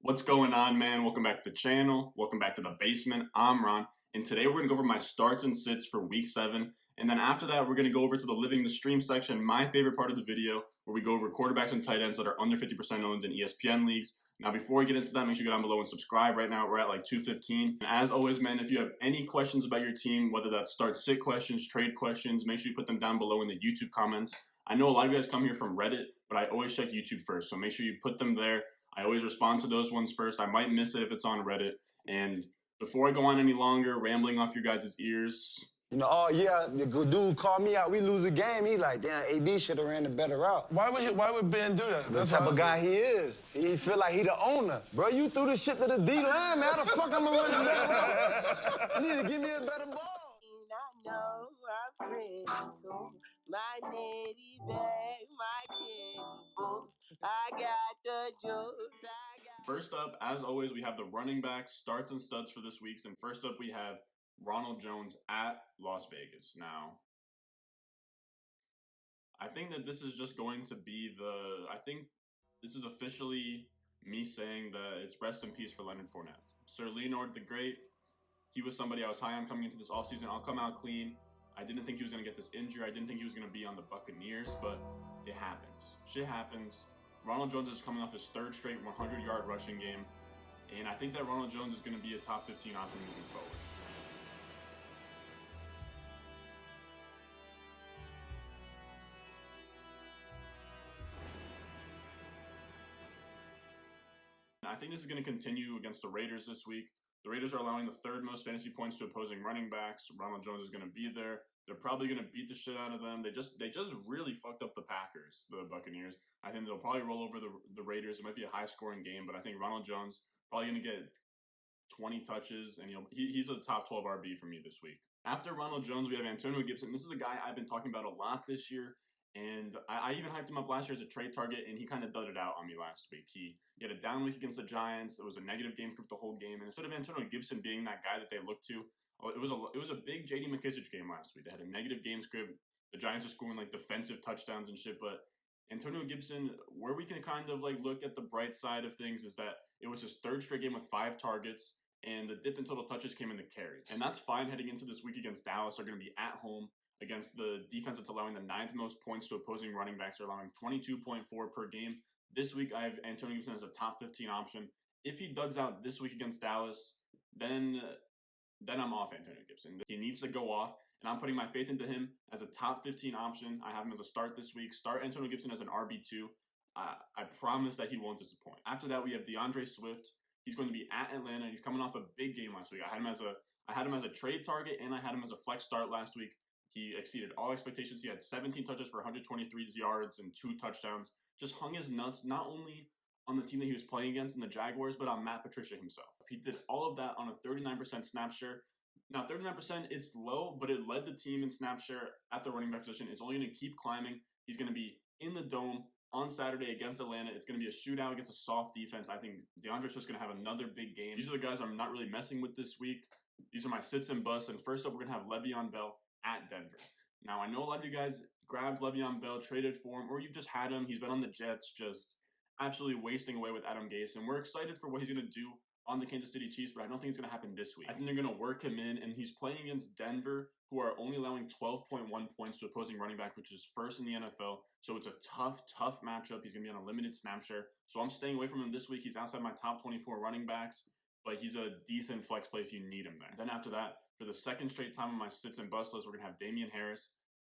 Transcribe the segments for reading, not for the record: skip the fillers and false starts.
What's going on, man? Welcome back to the channel. Welcome back to the basement. I'm Ron, and today we're going to go over my starts and sits for week 7. And then after that, we're going to go over to the living the stream section, my favorite part of the video, where we go over quarterbacks and tight ends that are under 50% owned in ESPN leagues. Now, before we get into that, make sure you go down below and subscribe. Right now, we're at like 215. And as always, man, if you have any questions about your team, whether that's start sit questions, trade questions, make sure you put them down below in the YouTube comments. I know a lot of you guys come here from Reddit, but I always check YouTube first, so make sure you put them there. I always respond to those ones first. I might miss it if it's on Reddit. And before I go on any longer, rambling off your guys' ears. Oh yeah, the good dude called me out. We lose a game. He like, damn, AB should have ran the better route. Why would Ben do that? That's the type of guy he is. He feel like he the owner. Bro, you threw the shit to the D line, man. How the fuck I'ma run the better route? You need to give me a better ball. I know I'm critical. My nitty bag, my kitty boots. I got the juice. First up, as always, we have the running backs, starts and studs for this week's. And first up, we have Ronald Jones at Las Vegas. Now, I think that this is just going to be I think this is officially me saying that it's rest in peace for Leonard Fournette. Sir Leonard the Great, he was somebody I was high on coming into this offseason. I'll come out clean. I didn't think he was going to get this injury. I didn't think he was going to be on the Buccaneers, but it happens. Shit happens. Ronald Jones is coming off his third straight 100-yard rushing game, and I think that Ronald Jones is going to be a top 15 option moving forward. I think this is going to continue against the Raiders this week. The Raiders are allowing the third most fantasy points to opposing running backs. Ronald Jones is going to be there. They're probably going to beat the shit out of them. They just really fucked up the Packers, the Buccaneers. I think they'll probably roll over the Raiders. It might be a high-scoring game, but I think Ronald Jones probably going to get 20 touches, and he's a top 12 RB for me this week. After Ronald Jones, we have Antonio Gibson. This is a guy I've been talking about a lot this year. And I even hyped him up last year as a trade target, and he kind of dudded out on me last week. He had a down week against the Giants. It was a negative game script the whole game. And instead of Antonio Gibson being that guy that they looked to, it was a big J.D. McKissic game last week. They had a negative game script. The Giants are scoring like defensive touchdowns and shit. But Antonio Gibson, where we can kind of like look at the bright side of things is that it was his third straight game with 5 targets, and the dip in total touches came in the carries. And that's fine heading into this week against Dallas. They're going to be at home against the defense that's allowing the 9th most points to opposing running backs. They're allowing 22.4 per game. This week, I have Antonio Gibson as a top 15 option. If he duds out this week against Dallas, then I'm off Antonio Gibson. He needs to go off, and I'm putting my faith into him as a top 15 option. I have him as a start this week. Start Antonio Gibson as an RB2. I promise that he won't disappoint. After that, we have DeAndre Swift. He's going to be at Atlanta. He's coming off a big game last week. I had him as a trade target, and I had him as a flex start last week. He exceeded all expectations. He had 17 touches for 123 yards and 2 touchdowns. Just hung his nuts, not only on the team that he was playing against in the Jaguars, but on Matt Patricia himself. He did all of that on a 39% snap share. Now, 39%, it's low, but it led the team in snap share at the running back position. It's only going to keep climbing. He's going to be in the Dome on Saturday against Atlanta. It's going to be a shootout against a soft defense. I think DeAndre Swift's going to have another big game. These are the guys I'm not really messing with this week. These are my sits and busts. And first up, we're going to have Le'Veon Bell at Denver. Now, I know a lot of you guys grabbed Le'Veon Bell, traded for him, or you've just had him. He's been on the Jets, just absolutely wasting away with Adam Gase. And we're excited for what he's going to do on the Kansas City Chiefs, but I don't think it's going to happen this week. I think they're going to work him in, and he's playing against Denver, who are only allowing 12.1 points to opposing running back, which is first in the NFL. So it's a tough matchup. He's going to be on a limited snap share. So I'm staying away from him this week. He's outside my top 24 running backs, but he's a decent flex play if you need him there. Then after that, for the second straight time on my sits and busts list, we're going to have Damian Harris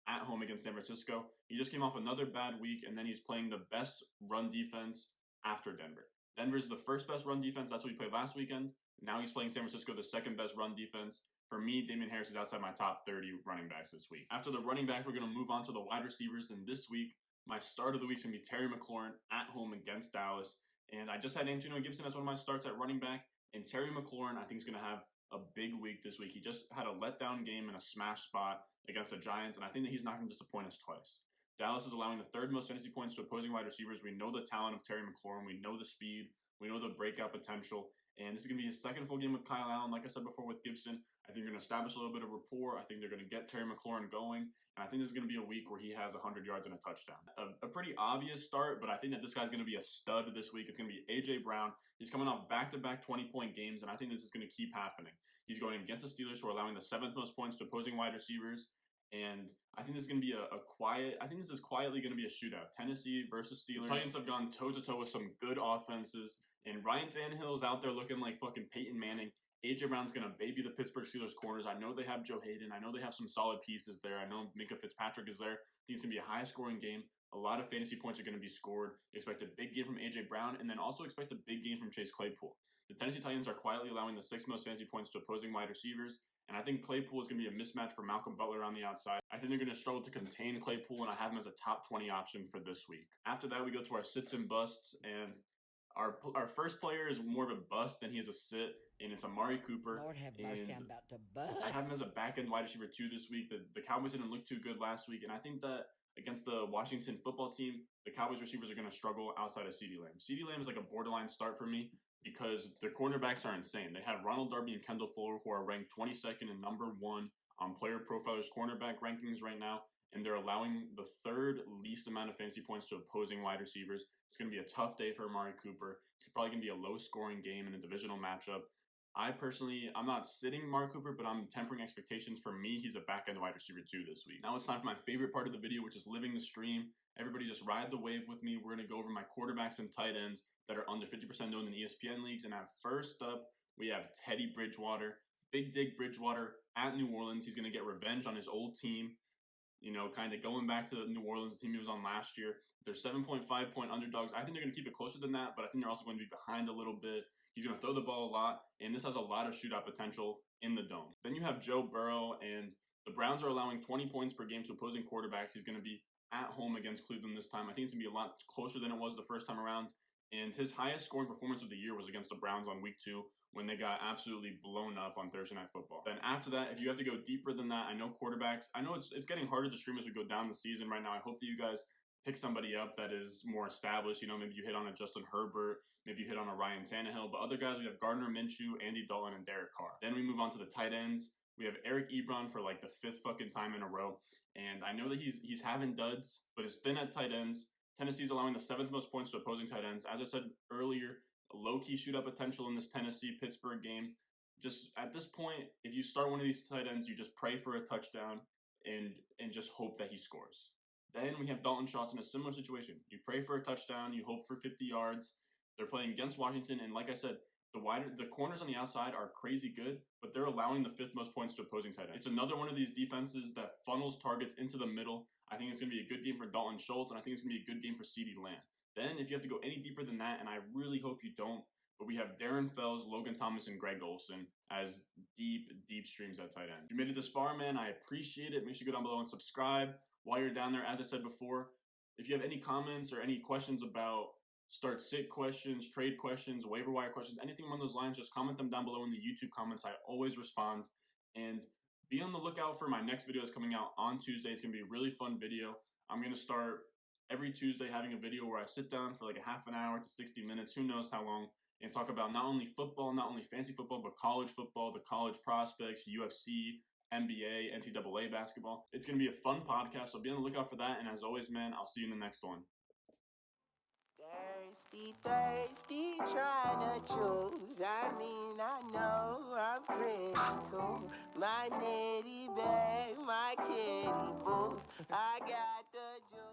at home against San Francisco. He just came off another bad week, and then he's playing the best run defense after Denver. Denver's the first best run defense. That's what he played last weekend. Now he's playing San Francisco, the second best run defense. For me, Damian Harris is outside my top 30 running backs this week. After the running backs, we're going to move on to the wide receivers. And this week, my start of the week is going to be Terry McLaurin at home against Dallas. And I just had Antonio Gibson as one of my starts at running back. And Terry McLaurin, I think, is going to have a big week this week. He just had a letdown game and a smash spot against the Giants. And I think that he's not going to disappoint us twice. Dallas is allowing the 3rd most fantasy points to opposing wide receivers. We know the talent of Terry McLaurin. We know the speed We know the breakout potential. And this is going to be his second full game with Kyle Allen. Like I said before with Gibson, I think they're going to establish a little bit of rapport. I think they're going to get Terry McLaurin going. And I think there's going to be a week where he has 100 yards and a touchdown. A pretty obvious start, but I think that this guy's going to be a stud this week. It's going to be A.J. Brown. He's coming off back-to-back 20-point games, and I think this is going to keep happening. He's going against the Steelers, who are allowing the 7th most points to opposing wide receivers. And I think this is going to be this is quietly going to be a shootout. Tennessee versus Steelers. The Titans have gone toe-to-toe with some good offenses. And Ryan Tannehill is out there looking like fucking Peyton Manning. A.J. Brown's going to baby the Pittsburgh Steelers corners. I know they have Joe Hayden. I know they have some solid pieces there. I know Minkah Fitzpatrick is there. I think it's going to be a high-scoring game. A lot of fantasy points are going to be scored. Expect a big game from A.J. Brown, and then also expect a big game from Chase Claypool. The Tennessee Titans are quietly allowing the 6th most fantasy points to opposing wide receivers, and I think Claypool is going to be a mismatch for Malcolm Butler on the outside. I think they're going to struggle to contain Claypool, and I have him as a top 20 option for this week. After that, we go to our sits and busts, and our first player is more of a bust than he is a sit, and it's Amari Cooper. Lord have mercy, I'm about to bust. I have him as a back-end wide receiver 2 this week. The Cowboys didn't look too good last week, and I think that against the Washington football team, the Cowboys receivers are going to struggle outside of CeeDee Lamb. CeeDee Lamb is like a borderline start for me because their cornerbacks are insane. They have Ronald Darby and Kendall Fuller, who are ranked 22nd and number 1 on Player Profiler's cornerback rankings right now, and they're allowing the 3rd least amount of fantasy points to opposing wide receivers. It's going to be a tough day for Amari Cooper. It's probably going to be a low-scoring game in a divisional matchup. I'm not sitting Amari Cooper, but I'm tempering expectations. For me, he's a back-end wide receiver 2 this week. Now it's time for my favorite part of the video, which is living the stream. Everybody just ride the wave with me. We're going to go over my quarterbacks and tight ends that are under 50% owned in ESPN leagues. And first up, we have Teddy Bridgewater. Big Dig Bridgewater at New Orleans. He's going to get revenge on his old team. You know, kind of going back to New Orleans, the team he was on last year. They're 7.5-point underdogs. I think they're going to keep it closer than that, but I think they're also going to be behind a little bit. He's going to throw the ball a lot, and this has a lot of shootout potential in the dome. Then you have Joe Burrow, and the Browns are allowing 20 points per game to opposing quarterbacks. He's going to be at home against Cleveland this time. I think it's going to be a lot closer than it was the first time around, and his highest scoring performance of the year was against the Browns on week 2 when they got absolutely blown up on Thursday Night Football. Then after that, if you have to go deeper than that, I know quarterbacks, I know it's getting harder to stream as we go down the season right now. I hope that you guys pick somebody up that is more established. You know, maybe you hit on a Justin Herbert, maybe you hit on a Ryan Tannehill, but other guys, we have Gardner Minshew, Andy Dalton, and Derek Carr. Then we move on to the tight ends. We have Eric Ebron for like the 5th fucking time in a row, and I know that he's having duds, but it's thin at tight ends. Tennessee's allowing the 7th most points to opposing tight ends. As I said earlier, low-key shootout potential in this Tennessee-Pittsburgh game. Just at this point, if you start one of these tight ends, you just pray for a touchdown and just hope that he scores. Then we have Dalton Schultz in a similar situation. You pray for a touchdown, you hope for 50 yards. They're playing against Washington, and like I said, the corners on the outside are crazy good, but they're allowing the 5th most points to opposing tight ends. It's another one of these defenses that funnels targets into the middle. I think it's going to be a good game for Dalton Schultz, and I think it's going to be a good game for CeeDee Lamb. Then, if you have to go any deeper than that, and I really hope you don't, but we have Darren Fells, Logan Thomas, and Greg Olsen as deep, deep streams at tight end. If you made it this far, man, I appreciate it. Make sure you go down below and subscribe. While you're down there, as I said before, if you have any comments or any questions about start-sit questions, trade questions, waiver wire questions, anything along those lines, just comment them down below in the YouTube comments. I always respond. And be on the lookout for my next video that's coming out on Tuesday. It's going to be a really fun video. I'm going to start every Tuesday having a video where I sit down for like a half an hour to 60 minutes, who knows how long, and talk about not only football, not only fantasy football, but college football, the college prospects, UFC, NBA, NCAA basketball. It's going to be a fun podcast, so be on the lookout for that. And as always, man, I'll see you in the next one. Thirsty, trying to choose. I mean, I know I'm pretty cool. My nitty bag, my kitty boots. I got the juice.